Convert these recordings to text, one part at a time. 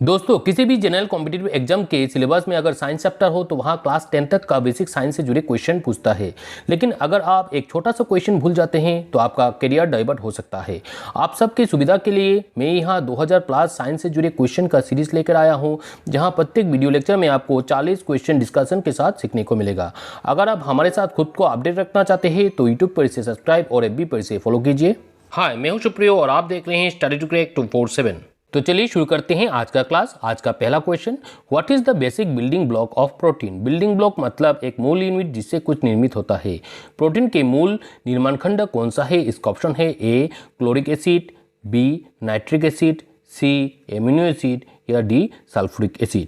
दोस्तों, किसी भी जनरल कॉम्पिटिटिव एग्जाम के सिलेबस में अगर साइंस चैप्टर हो तो वहाँ क्लास 10 तक का बेसिक साइंस से जुड़े क्वेश्चन पूछता है। लेकिन अगर आप एक छोटा सा क्वेश्चन भूल जाते हैं तो आपका करियर डाइवर्ट हो सकता है। आप सबकी सुविधा के लिए मैं यहाँ 2000 प्लस साइंस से जुड़े क्वेश्चन का सीरीज लेकर आया हूँ, जहाँ प्रत्येक वीडियो लेक्चर में आपको 40 क्वेश्चन डिस्कशन के साथ सीखने को मिलेगा। अगर आप हमारे साथ खुद को अपडेट रखना चाहते हैं तो यूट्यूब पर इसे सब्सक्राइब और FB पर इसे फॉलो कीजिए। हाय, मैं हूँ सुप्रियो और आप देख रहे हैं स्टडी टू क्रैक 247। तो चलिए शुरू करते हैं आज का क्लास। आज का पहला question, what is the basic building block of protein. Building block मतलब एक मूल यूनिट जिससे कुछ निर्मित होता है। प्रोटीन के मूल निर्माण खंड कौन सा है? इसका ऑप्शन है A chloric acid, B nitric acid, C amino acid या डी सल्फ्यूरिक एसिड।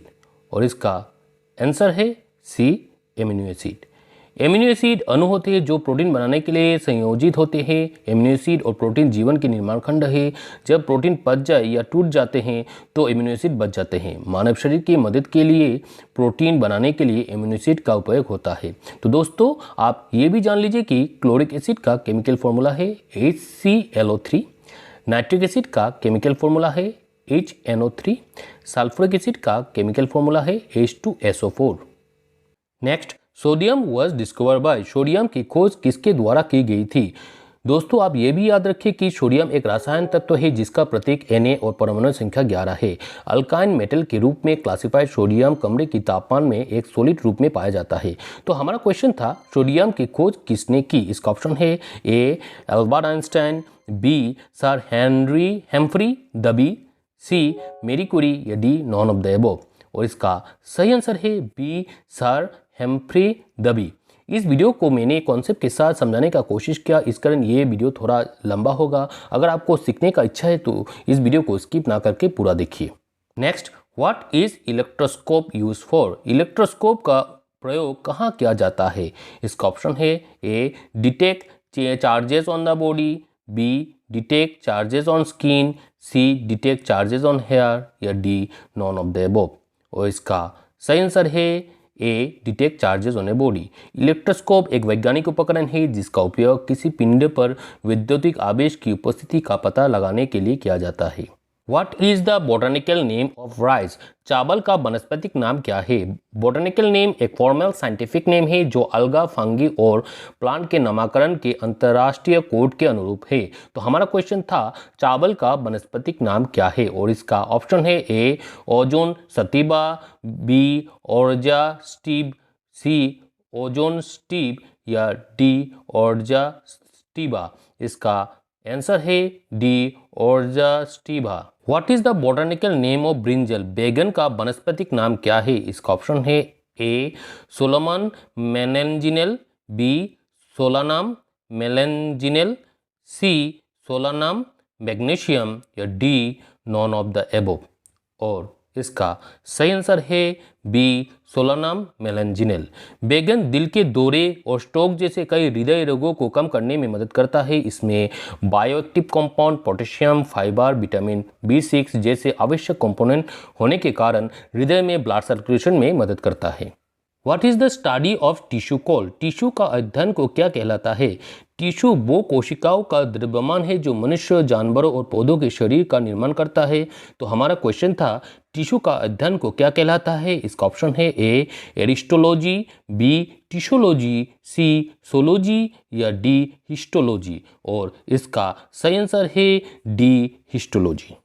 और इसका आंसर है C amino acid. Amino acid अणु होते हैं जो प्रोटीन बनाने के लिए संयोजित होते हैं। एमिनो एसिड और प्रोटीन जीवन के निर्माण खंड है। जब प्रोटीन पच जाए या टूट जाते हैं तो एमिनो एसिड बच जाते हैं। मानव शरीर की मदद के लिए प्रोटीन बनाने के लिए एमिनो एसिड का उपयोग होता है। तो दोस्तों, आप ये भी जान लीजिए कि क्लोरिक एसिड का केमिकल फॉर्मूला है HClO3, नाइट्रिक एसिड का केमिकल फॉर्मूला है HNO3, सल्फ्यूरिक एसिड का केमिकल फॉर्मूला है H2SO4। Next, sodium was discover by. Sodium की खोज किसके द्वारा की गई थी? दोस्तों, आप ये भी याद रखें कि सोडियम एक रसायन तत्व है जिसका प्रतीक Na और परमाणु संख्या 11 है। अल्काइन मेटल के रूप में क्लासिफाइड सोडियम कमरे की तापमान में एक सॉलिड रूप में पाया जाता है। तो हमारा क्वेश्चन था, सोडियम की खोज किसने की? इसका ऑप्शन है A Albert Einstein, B sir Humphrey डबी, सी मेरी क्यूरी या D none of the above. और इसका सही आंसर है बी सर हेम्फ्री डबी। इस वीडियो को मैंने कॉन्सेप्ट के साथ समझाने का कोशिश किया, इस कारण ये वीडियो थोड़ा लंबा होगा। अगर आपको सीखने का इच्छा है तो इस वीडियो को स्किप ना करके पूरा देखिए। Next, what is electroscope use for. Electroscope का प्रयोग कहाँ किया जाता है? इसका ऑप्शन है A detect charges on the body, B detect charges on skin, C detect charges on hair या D none of the above. और इसका सही आंसर है A detect charges on a body. Electroscope एक वैज्ञानिक उपकरण है जिसका उपयोग किसी पिंड पर वैद्युतिक आवेश की उपस्थिति का पता लगाने के लिए किया जाता है। What is the botanical name of rice? चावल का वनस्पतिक नाम क्या है? बोटानिकल नेम एक फॉर्मल साइंटिफिक नेम है जो अलगा, फंगी और प्लांट के नामकरण के अंतर्राष्ट्रीय कोड के अनुरूप है। तो हमारा क्वेश्चन था, चावल का वनस्पतिक नाम क्या है? और इसका ऑप्शन है ए ओजोन सतीबा, बी ओर्जा स्टीब, सी ओजोन स्टीब या डी ओर्जा स्टीबा। इसका आंसर है डी ओर्जा स्टीबा। What is the botanical name of brinjal. बैगन का वनस्पतिक नाम क्या है? इसका ऑप्शन है A solanum melongena, B solanum melongena, C solanum magnesium या D none of the above. और इसका सही आंसर है बी सोलानाम मेलेंजिनेल। बैगन दिल के दौरे और स्ट्रोक जैसे कई हृदय रोगों को कम करने में मदद करता है। इसमें bioactive compound, potassium, fibre, vitamin B6 जैसे आवश्यक कंपोनेंट होने के कारण हृदय में ब्लड सर्कुलेशन में मदद करता है। What is the study of tissue call. Tissue का अध्ययन को क्या कहलाता है? टिश्यू वो कोशिकाओं का द्रव्यमान है जो मनुष्य, जानवरों और पौधों के शरीर का निर्माण करता है। तो हमारा क्वेश्चन था, टिश्यू का अध्ययन को क्या कहलाता है? इसका ऑप्शन है ए एरिस्टोलॉजी, बी टिश्योलॉजी, सी सोलॉजी या डी हिस्टोलॉजी। और इसका सही आंसर है D histology.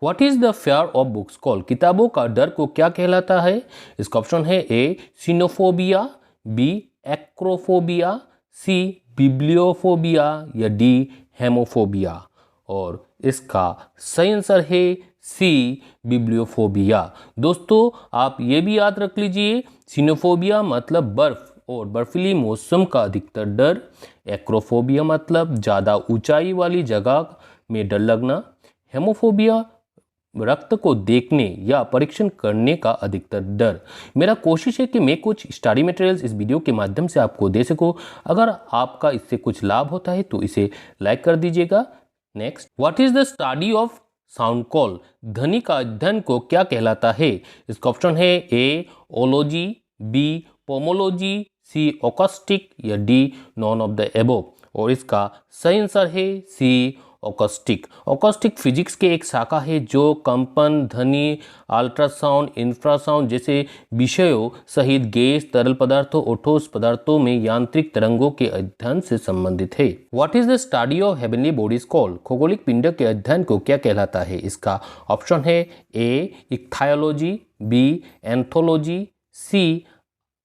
What is the fair of books call. किताबों का डर को क्या कहलाता है? इसका ऑप्शन है ए सिनोफोबिया, बी एक्रोफोबिया, सी बिब्लियोफोबिया या डी हेमोफोबिया। और इसका सही आंसर है सी बिब्लियोफोबिया। दोस्तों, आप ये भी याद रख लीजिए, सिनोफोबिया मतलब बर्फ और बर्फीली मौसम का अधिकतर डर, एक्रोफोबिया मतलब ज़्यादा ऊंचाई वाली जगह में डर लगना, हेमोफोबिया रक्त को देखने या परीक्षण करने का अधिकतर डर। मेरा कोशिश है कि मैं कुछ स्टडी मटेरियल्स इस वीडियो के माध्यम से आपको दे सकूं। अगर आपका इससे कुछ लाभ होता है तो इसे लाइक कर दीजिएगा। Next, what is the study of sound call. ध्वनि का अध्ययन को क्या कहलाता है? इसका ऑप्शन है ए ओलॉजी, बी पोमोलॉजी, सी ओकास्टिक या D none of the above. और इसका सही आंसर है सी ओकास्टिक। ओकास्टिक फिजिक्स के एक शाखा है जो कंपन, ध्वनि, अल्ट्रासाउंड, इंफ्रासाउंड जैसे विषयों सहित गैस, तरल पदार्थों और ठोस पदार्थों में यांत्रिक तरंगों के अध्ययन से संबंधित है। What is the study of heavenly bodies called? खगोलिक पिंड के अध्ययन को क्या कहलाता है? इसका ऑप्शन है ए इक्थायोलॉजी, बी एंथोलॉजी, सी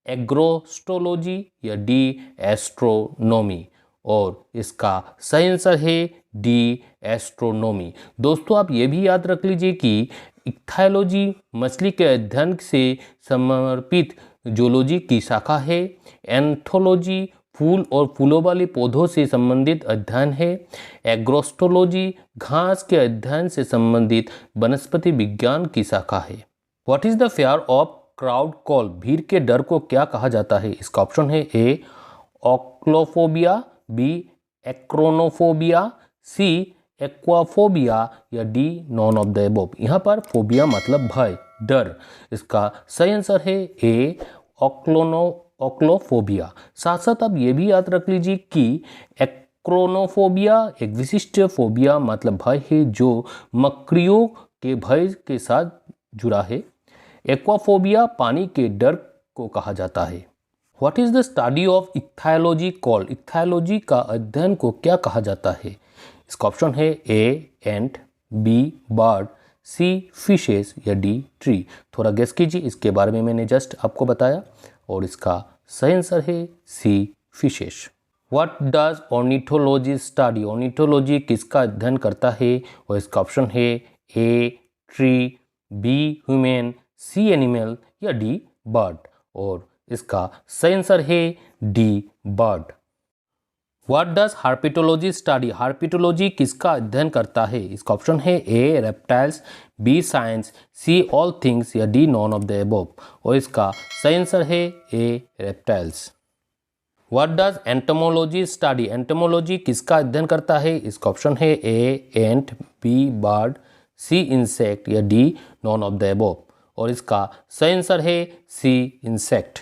एग्रोस्ट्रोलॉजी या डी एस्ट्रोनॉमी। और इसका सही आंसर है डी एस्ट्रोनॉमी। दोस्तों आप ये भी याद रख लीजिए कि इक्थायोलॉजी मछली के अध्ययन से समर्पित जूलॉजी की शाखा है। एंथोलॉजी फूल और फूलों वाले पौधों से संबंधित अध्ययन है। एग्रोस्ट्रोलॉजी घास के अध्ययन से संबंधित वनस्पति विज्ञान की शाखा है। What is the fair of crowd call? भीड़ के डर को क्या कहा जाता है? इसका ऑप्शन है ए ओक्लोफोबिया, बी एक्रोनोफोबिया, सी एक्वाफोबिया या D none of the above. यहाँ पर फोबिया मतलब भय, डर। इसका सही आंसर है ए ओक्लोफोबिया। साथ साथ आप ये भी याद रख लीजिए कि एक्रोनोफोबिया एक विशिष्ट फोबिया मतलब भय है जो मकड़ियों के भय के साथ जुड़ा है। एक्वाफोबिया पानी के डर को कहा जाता है। What is the study of ichthyology called? Ichthyology का अध्ययन को क्या कहा जाता है? इसका ऑप्शन है A ant, B bird, sea fishes या डी ट्री। थोड़ा गेस कीजिए, इसके बारे में मैंने जस्ट आपको बताया और इसका सही आंसर है C fishes. What does ornithology study? Ornithology किसका अध्ययन करता है? और इसका ऑप्शन है A tree, B human, C animal या डी बर्ड। और इसका सही आंसर है D bird. What does herpetology study? Herpetology किसका अध्ययन करता है? इसका ऑप्शन है A reptiles, B science, C all things या D none of the above. और इसका सही आंसर है A reptiles. What does entomology study? Entomology किसका अध्ययन करता है? इसका ऑप्शन है A ant, B bird, C insect या D none of the above. और इसका सही आंसर है C insect.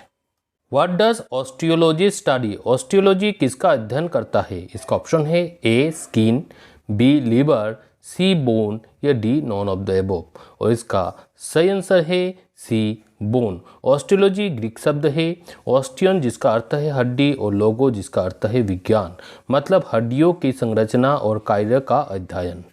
What does osteology study? Osteology किसका अध्ययन करता है? इसका ऑप्शन है A skin, B liver, C bone या D none of the above. और इसका सही आंसर है सी बोन। ऑस्टियोलॉजी ग्रीक शब्द है। ऑस्टियन जिसका अर्थ है हड्डी और लोगो जिसका अर्थ है विज्ञान, मतलब हड्डियों की संरचना और कार्य का अध्ययन।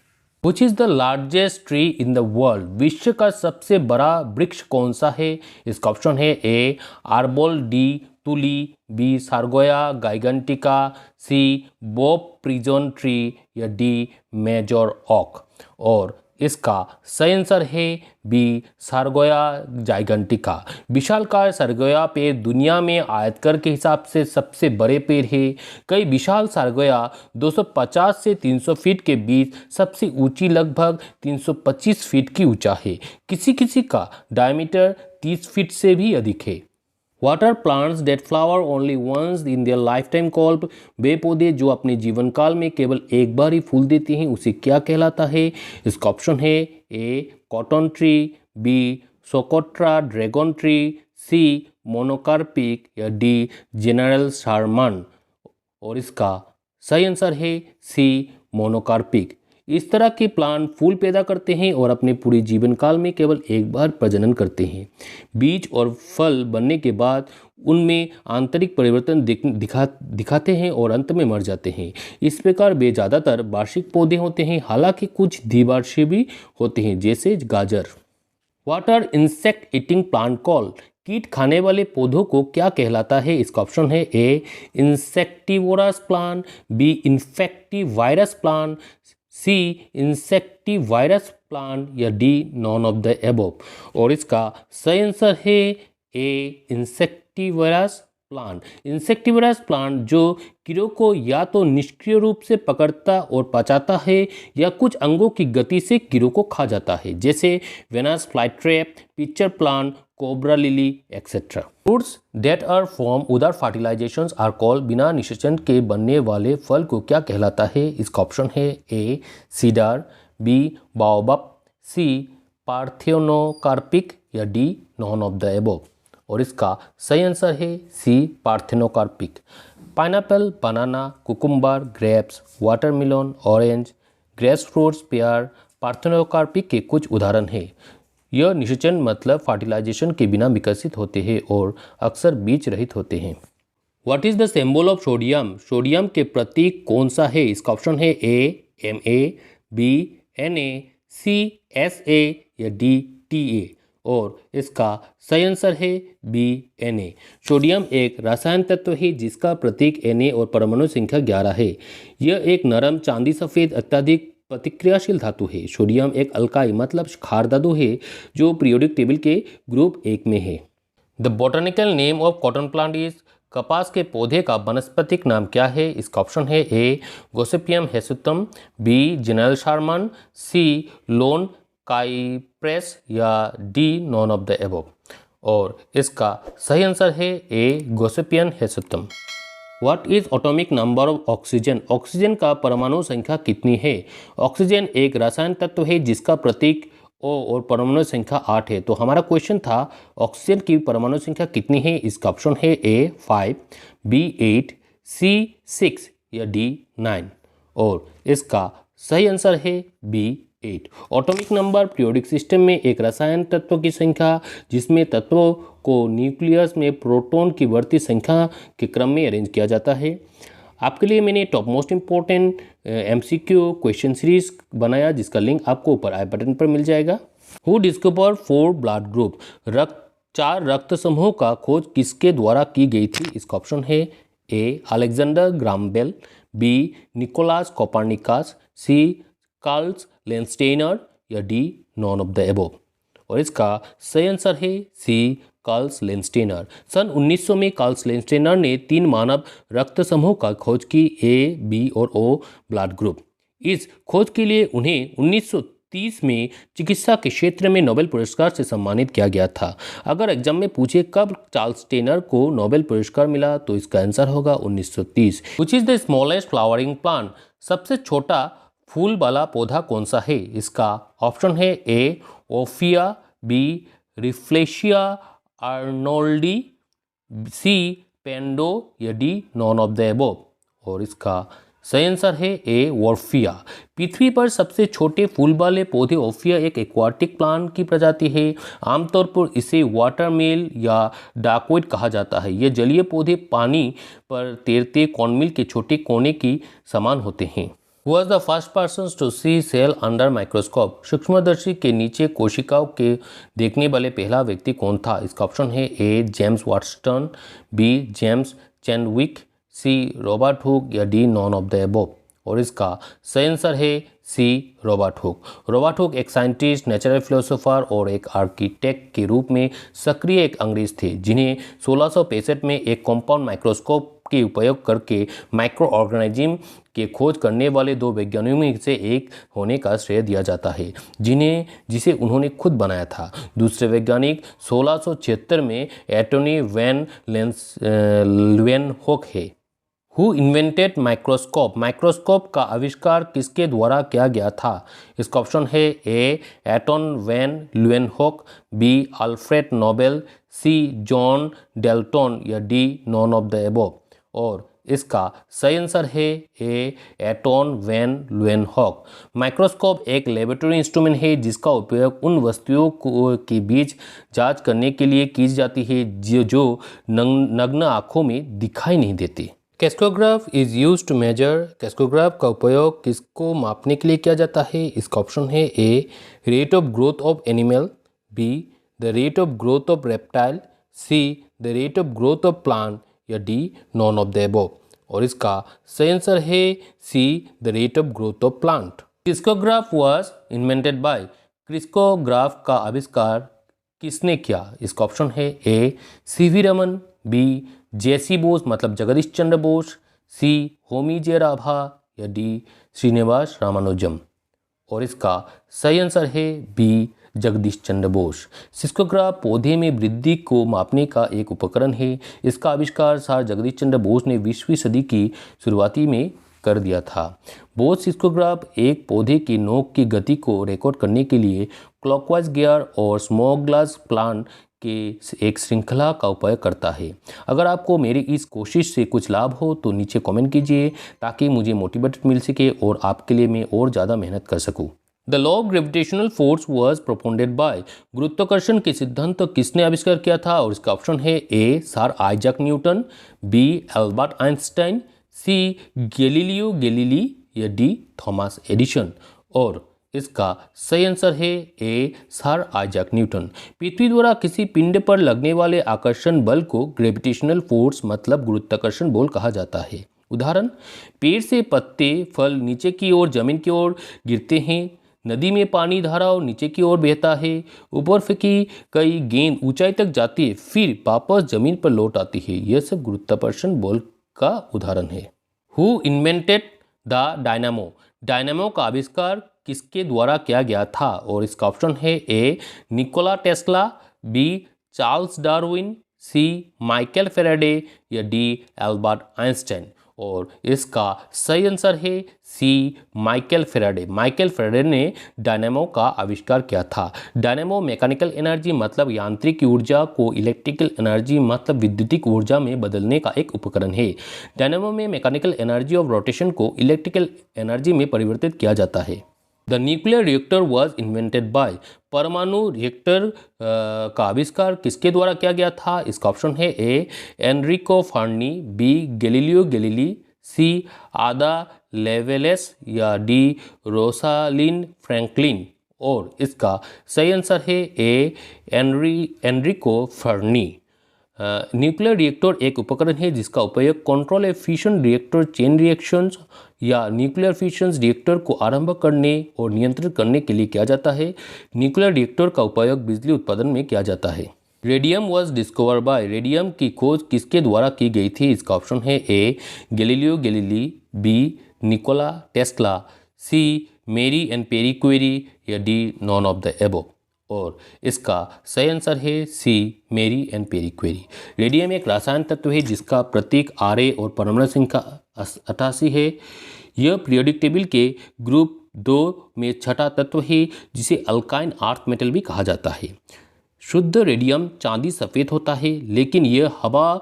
Which is the largest tree in the world? विश्व का सबसे बड़ा वृक्ष कौन सा है? इसका ऑप्शन है ए आर्बोल, डी तुली, बी सार्गोया गाइगेंटिका, सी बोब प्रिजन ट्री या डी मेजर ऑक। और इसका सही आंसर है बी सार्गोया जाइगेंटिका। विशालकाय सार्गोया पेड़ दुनिया में आयतकार के हिसाब से सबसे बड़े पेड़ है। कई विशाल सार्गोया 250 से 300 फीट के बीच, सबसे ऊंची लगभग 325 फीट की ऊंचा है। किसी किसी का डायमीटर 30 फीट से भी अधिक है। Water plants that flower only once in their lifetime called? वे पौधे जो अपने जीवन काल में केवल एक बार ही फूल देते हैं उसे क्या कहलाता है? इसका ऑप्शन है A cotton tree, B Socotra dragon tree, C monocarpic या डी जेनरल शार्मन। और इसका सही आंसर है सी मोनोकार्पिक। इस तरह के प्लांट फूल पैदा करते हैं और अपने पूरे जीवन काल में केवल एक बार प्रजनन करते हैं। बीज और फल बनने के बाद उनमें आंतरिक परिवर्तन दिखाते हैं और अंत में मर जाते हैं। इस प्रकार वे ज़्यादातर वार्षिक पौधे होते हैं, हालांकि कुछ द्विवार्षिक भी होते हैं जैसे गाजर। What are insect eating plant called? कीट खाने वाले पौधों को क्या कहलाता है? इसका ऑप्शन है ए इंसेक्टिवोरस प्लांट, बी इन्फेक्टिवायरस प्लांट, सी इंसेक्टिवायरस प्लांट या D none of the above. और इसका सही आंसर है ए इंसेक्टिवायरस प्लांट। इंसेक्टिवायरस प्लांट जो कीड़ों को या तो निष्क्रिय रूप से पकड़ता और पचाता है या कुछ अंगों की गति से कीड़ों को खा जाता है, जैसे Venus flytrap, pitcher plant, cobra lily etcetera. Fruits that are from without fertilisations are called? बिना निषेचन के बनने वाले फल को क्या कहलाता है? इसका ऑप्शन है A cedar, B baobab, C parthenocarpic या D none of the above. और इसका सही आंसर है C parthenocarpic. Pineapple, banana, cucumber, grapes, watermelon, orange, grapefruits, pear, parthenocarpic के कुछ उदाहरण हैं। यह निषेचन मतलब फर्टिलाइजेशन के बिना विकसित होते हैं और अक्सर बीज रहित होते हैं। What is the symbol of sodium? Sodium के प्रतीक कौन सा है? इसका ऑप्शन है ए Ma, बी Na, सी Sa या डी Ta। और इसका सही आंसर है बी Na। सोडियम एक रसायन तत्व है जिसका प्रतीक Na और परमाणु संख्या 11 है। यह एक नरम चांदी सफ़ेद अत्यधिक प्रतिक्रियाशील धातु है। सोडियम एक अल्काई मतलब क्षार धातु है जो पीरियोडिक टेबल के ग्रुप 1 में है। The botanical name of cotton plant is? कपास के पौधे का वानस्पतिक नाम क्या है? इसका ऑप्शन है A gossypium hirsutum, B general Sherman, C lone cypress या D none of the above. और इसका सही आंसर है A gossypium hirsutum. What is atomic number of oxygen? Oxygen का परमाणु संख्या कितनी है? ऑक्सीजन एक रसायन तत्व है जिसका प्रतीक O और परमाणु संख्या 8 है। तो हमारा क्वेश्चन था ऑक्सीजन की परमाणु संख्या कितनी है? इसका ऑप्शन है ए 5, बी 8, सी 6 या डी 9। और इसका सही आंसर है B 8। Atomic number periodic system में एक रसायन तत्व की संख्या जिसमें तत्वों को न्यूक्लियस में प्रोटॉन की बढ़ती संख्या के क्रम में अरेंज किया जाता है। आपके लिए मैंने top most important MCQ question series बनाया जिसका लिंक आपको ऊपर आई बटन पर मिल जाएगा। Who discover 4 blood group? 4 रक्त समूहों का खोज किसके द्वारा की गई थी? इसका ऑप्शन है A Alexander Graham Bell, B Nicolaus Copernicus, C Karl Landsteiner या D none of the above. और इसका सही आंसर है सी कार्ल लेंस्टेनर। सन 1900 में कार्ल लेंस्टेनर ने 3 मानव रक्त समूह का खोज की, ए, बी और ओ ब्लड ग्रुप। इस खोज के लिए उन्हें 1930 में चिकित्सा के क्षेत्र में नोबेल पुरस्कार से सम्मानित किया गया था। अगर एग्जाम में पूछे कब चार्ल्स टेनर को नोबेल पुरस्कार मिला तो इसका आंसर होगा 1930। Which is the smallest flowering plant? सबसे छोटा फूल वाला पौधा कौन सा है? इसका ऑप्शन है ए ओफिया, बी रिफ्लेशिया आर्नोल्डी, सी पेंडो या D none of the above. और इसका सही आंसर है ए वॉर्फिया। पृथ्वी पर सबसे छोटे फूल वाले पौधे ओफिया एक एक्वाटिक प्लांट की प्रजाति है। आमतौर पर इसे वाटरमेल या डाकवेट कहा जाता है। ये जलीय पौधे पानी पर तैरते कॉर्नमील के छोटे कोने की समान होते हैं। Who was the first person to see cell under microscope? सूक्ष्मदर्शी के नीचे कोशिकाओं के देखने वाले पहला व्यक्ति कौन था? इसका ऑप्शन है A James Watson, B James Chadwick, C Robert Hooke या D none of the above. और इसका सही आंसर है C Robert Hooke. Robert Hooke एक साइंटिस्ट, नेचुरल फिलोसोफर और एक आर्किटेक्ट के रूप में सक्रिय एक अंग्रेज थे जिन्हें 1665 में एक कंपाउंड माइक्रोस्कोप के उपयोग करके माइक्रो ऑर्गेनिज्म के खोज करने वाले 2 वैज्ञानिकों में से एक होने का श्रेय दिया जाता है जिसे उन्होंने खुद बनाया था। दूसरे वैज्ञानिक 1676 में एंटोनी वैन ल्यूवेनहोक है। Who invented microscope? माइक्रोस्कोप का आविष्कार किसके द्वारा किया गया था? इसका ऑप्शन है A Anton van Leeuwenhoek, B Alfred Nobel, C John Dalton या D none of the above. और इसका सही आंसर है A Anton van Leeuwenhoek. Microscope एक लेबोरेटरी इंस्ट्रूमेंट है जिसका उपयोग उन वस्तुओं के बीच जांच करने के लिए की जाती है जो नग्न आँखों में दिखाई नहीं देती। कैस्कोग्राफ इज यूज टू मेजर? कैस्कोग्राफ का उपयोग किसको मापने के लिए किया जाता है? इसका ऑप्शन है A rate of growth of animal, B the rate of growth of reptile, C the rate of growth of plant या D none of the above. और इसका सही आंसर है C the rate of growth of plant. Crescograph was invented by? Crescograph का आविष्कार किसने किया? इसका ऑप्शन है A C V Raman, B J C Bose मतलब जगदीश चंद्र बोस, सी होमी जे राभा या डी श्रीनिवास रामानुजम। और इसका सही आंसर है बी जगदीश चंद्र बोस। सिस्कोग्राफ पौधे में वृद्धि को मापने का एक उपकरण है। इसका आविष्कार सर जगदीश चंद्र बोस ने 20वीं सदी की शुरुआती में कर दिया था। बोस सिस्कोग्राफ एक पौधे की नोक की गति को रिकॉर्ड करने के लिए क्लॉकवाइज गियर और स्मॉल ग्लास प्लांट के एक श्रृंखला का उपयोग करता है। अगर आपको मेरी इस कोशिश से कुछ लाभ हो तो नीचे कमेंट कीजिए ताकि मुझे मोटिवेटेड मिल सके और आपके लिए मैं और ज़्यादा मेहनत कर सकूं। The law of gravitational force was propounded by, गुरुत्वाकर्षण के सिद्धांत तो किसने आविष्कार किया था? और इसका ऑप्शन है A sir Isaac Newton, B Albert Einstein, C Galileo Galilei या डी थॉमस एडिसन। और इसका सही आंसर है ए सर आइजैक न्यूटन। पृथ्वी द्वारा किसी पिंड पर लगने वाले आकर्षण बल को ग्रेविटेशनल फोर्स मतलब गुरुत्वाकर्षण बल कहा जाता है। उदाहरण, पेड़ से पत्ते फल नीचे की ओर जमीन की ओर गिरते हैं, नदी में पानी धाराओं नीचे की ओर बहता है, ऊपर फेंकी कई गेंद ऊंचाई तक जाती है फिर वापस जमीन पर लौट आती है। यह सब गुरुत्वाकर्षण बल का उदाहरण है। Who invented the dynamo, dynamo का आविष्कार किसके द्वारा किया गया था? और इसका ऑप्शन है A Nikola Tesla, B Charles Darwin, C Michael Faraday या डी एल्बर्ट आइंस्टाइन। और इसका सही आंसर है C Michael Faraday. Michael Faraday ने डायनामो का आविष्कार किया था। डायनामो मैकेनिकल एनर्जी मतलब यांत्रिक ऊर्जा को इलेक्ट्रिकल एनर्जी मतलब विद्युतिक ऊर्जा में बदलने का एक उपकरण है। डायनामो में मैकेनिकल एनर्जी ऑफ रोटेशन को इलेक्ट्रिकल एनर्जी में परिवर्तित किया जाता है। The nuclear reactor was invented by, परमाणु रिएक्टर का आविष्कार किसके द्वारा किया गया था? इसका ऑप्शन है A Enrico Fermi, B Galileo Galilei, C Ada Lovelace या डी रोसालिन फ्रैंकलिन। और इसका सही आंसर है A Enrico Fermi. Nuclear reactor एक उपकरण है जिसका उपयोग control fission reactor chain reactions या न्यूक्लियर फिशन रिएक्टर को आरंभ करने और नियंत्रित करने के लिए किया जाता है। न्यूक्लियर रिएक्टर का उपयोग बिजली उत्पादन में किया जाता है। Radium was discover by, radium की खोज किसके द्वारा की गई थी? इसका ऑप्शन है A Galileo Galilei, B Nikola Tesla, C Marie and Pierre Curie या D none of the above. और इसका सही आंसर है सी Marie and Pierre query. Radium एक रासायन तत्व है जिसका प्रतीक Ra और परमाणु संख्या 88 है। यह पीरियोडिक टेबल के ग्रुप 2 में छठा तत्व है जिसे अल्काइन अर्थ मेटल भी कहा जाता है। शुद्ध रेडियम चांदी सफ़ेद होता है लेकिन यह हवा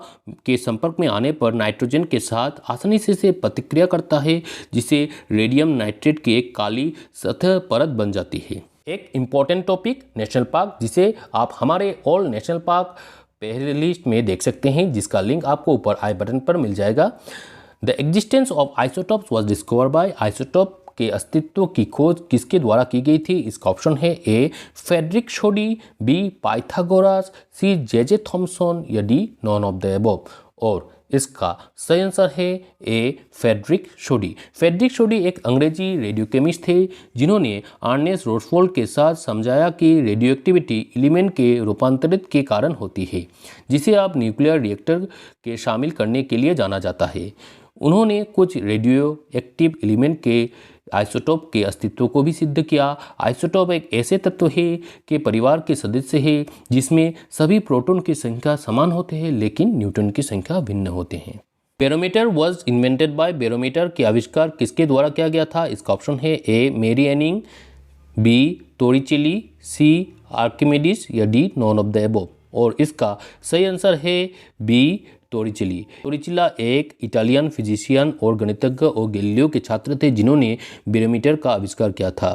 के संपर्क में आने पर नाइट्रोजन के साथ आसानी से प्रतिक्रिया करता है जिससे रेडियम नाइट्रेट की एक काली सतह परत बन जाती है। एक इम्पॉर्टेंट टॉपिक नेशनल पार्क, जिसे आप हमारे ऑल नेशनल पार्क पहले लिस्ट में देख सकते हैं जिसका लिंक आपको ऊपर आई बटन पर मिल जाएगा। The existence of isotopes was discover by, isotope के अस्तित्व की खोज किसके द्वारा की गई थी? इसका ऑप्शन है ए फ्रेडरिक शोडी, बी पाइथागोरस, सी जे थॉमसन या D none of the above. और इसका सही आंसर है ए फ्रेडरिक शोडी। फ्रेडरिक शोडी एक अंग्रेजी रेडियो केमिस्ट थे जिन्होंने अर्नेस्ट रोसफोल्ड के साथ समझाया कि रेडियोएक्टिविटी एलिमेंट के रूपांतरित के कारण होती है जिसे आप न्यूक्लियर रिएक्टर के शामिल करने के लिए जाना जाता है। उन्होंने कुछ रेडियो एक्टिव एलिमेंट के आइसोटोप के अस्तित्व को भी सिद्ध किया। आइसोटोप एक ऐसे तत्व है के परिवार के सदस्य है जिसमें सभी प्रोटॉन की संख्या समान होते हैं लेकिन न्यूट्रॉन की संख्या भिन्न होते हैं। Barometer was invented by, barometer के आविष्कार किसके द्वारा किया गया था? इसका ऑप्शन है ए मेरी एनिंग, बी टोरिचेली, सी आर्किमिडीज या D none of the above. और इसका सही आंसर है बी टोरिचेली। टोरिचेला एक इटालियन फिजिशियन और गणितज्ञ और गैलीलियो के छात्र थे जिन्होंने बैरोमीटर का आविष्कार किया था।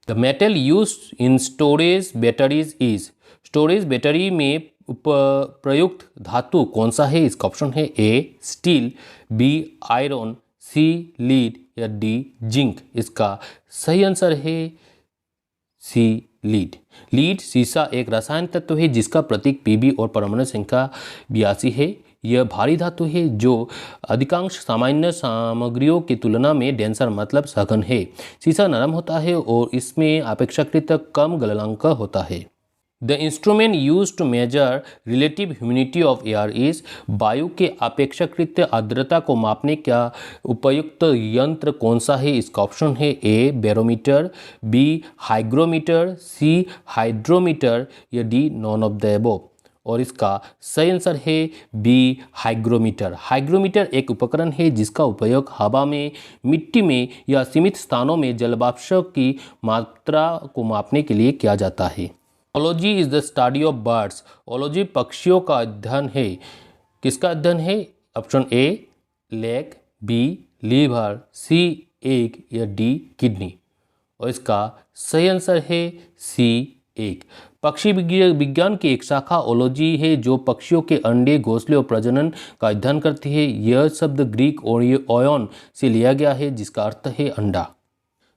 The metal used in storage batteries is, storage battery में प्रयुक्त धातु कौन सा है? इसका ऑप्शन है ए स्टील, बी आयरन, सी लीड या डी जिंक। इसका सही आंसर है सी लीड। लीड सीसा एक रसायन तत्व है जिसका प्रतीक Pb और परमाणु संख्या 82 है। यह भारी धातु है जो अधिकांश सामान्य सामग्रियों की तुलना में डेंसर मतलब सघन है। सीसा नरम होता है और इसमें अपेक्षाकृत कम गलनांक होता है। The instrument use to measure relative humidity of air is, वायु के अपेक्षाकृत आर्द्रता को मापने का उपयुक्त यंत्र कौन सा है? इसका ऑप्शन है ए बैरोमीटर, बी हाइग्रोमीटर, सी हाइड्रोमीटर या D none of the above. और इसका सही आंसर है बी हाइग्रोमीटर। हाइग्रोमीटर एक उपकरण है जिसका उपयोग हवा में, मिट्टी में या सीमित स्थानों में जलवाष्प की मात्रा को मापने के लिए किया जाता है। Ology is the study of birds. Ology पक्षियों का अध्ययन है। किसका अध्ययन है? Option A leg, B liver, C egg या डी किडनी। और इसका सही आंसर है सी एग। पक्षी विज्ञान की एक शाखा ओलॉजी है जो पक्षियों के अंडे, घोंसले और प्रजनन का अध्ययन करती है। यह शब्द ग्रीक ओयोन से लिया गया है जिसका अर्थ है अंडा।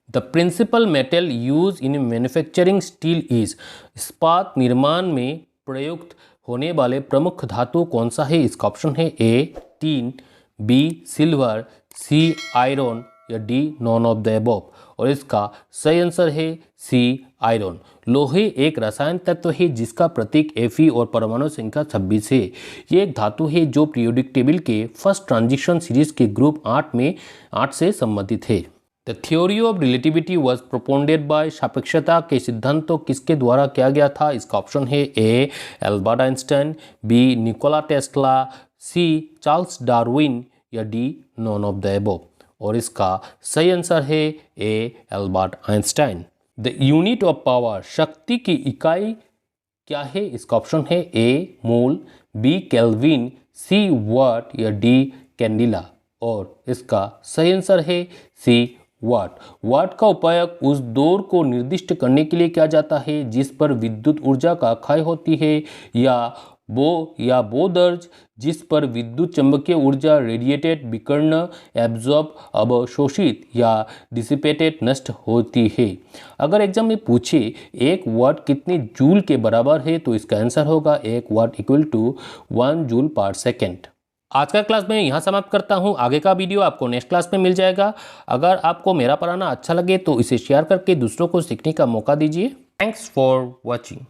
The principal metal use in manufacturing steel is. इस्पात निर्माण में प्रयुक्त होने वाले प्रमुख धातु कौन सा है? इसका ऑप्शन है A tin, B silver, C iron या D none of the above. और इसका सही आंसर है सी आयरन। लोहे एक रसायन तत्व है जिसका प्रतीक Fe और परमाणु संख्या 26 है। ये एक धातु है जो पीरियोडिक टेबल के फर्स्ट ट्रांजिशन सीरीज के ग्रुप 8 से संबंधित है। The theory of relativity was propounded by. सापेक्षता के सिद्धांत तो किसके द्वारा किया गया था? इसका ऑप्शन है A Albert Einstein, B Nikola Tesla, C Charles Darwin या D none of the above. और इसका सही आंसर है A Albert Einstein. The unit of power, शक्ति की इकाई क्या है? इसका ऑप्शन है ए मोल, बी केल्विन, सी वाट या डी कैंडिला। और इसका सही आंसर है सी वाट। वाट का उपयोग उस दौर को निर्दिष्ट करने के लिए किया जाता है जिस पर विद्युत ऊर्जा का क्षय होती है, या वो दर्ज जिस पर विद्युत चुंबकीय ऊर्जा रेडिएटेड, विकर्ण, एब्जॉर्ब, अवशोषित या डिसिपेटेड नष्ट होती है। अगर एग्जाम में पूछे एक वाट कितने जूल के बराबर है तो इसका आंसर होगा एक watt equal to 1 joule per second. आज का क्लास मैं यहाँ समाप्त करता हूँ। आगे का वीडियो आपको नेक्स्ट क्लास में मिल जाएगा। अगर आपको मेरा पढ़ाना अच्छा लगे तो इसे शेयर करके दूसरों को सीखने का मौका दीजिए। Thanks for watching.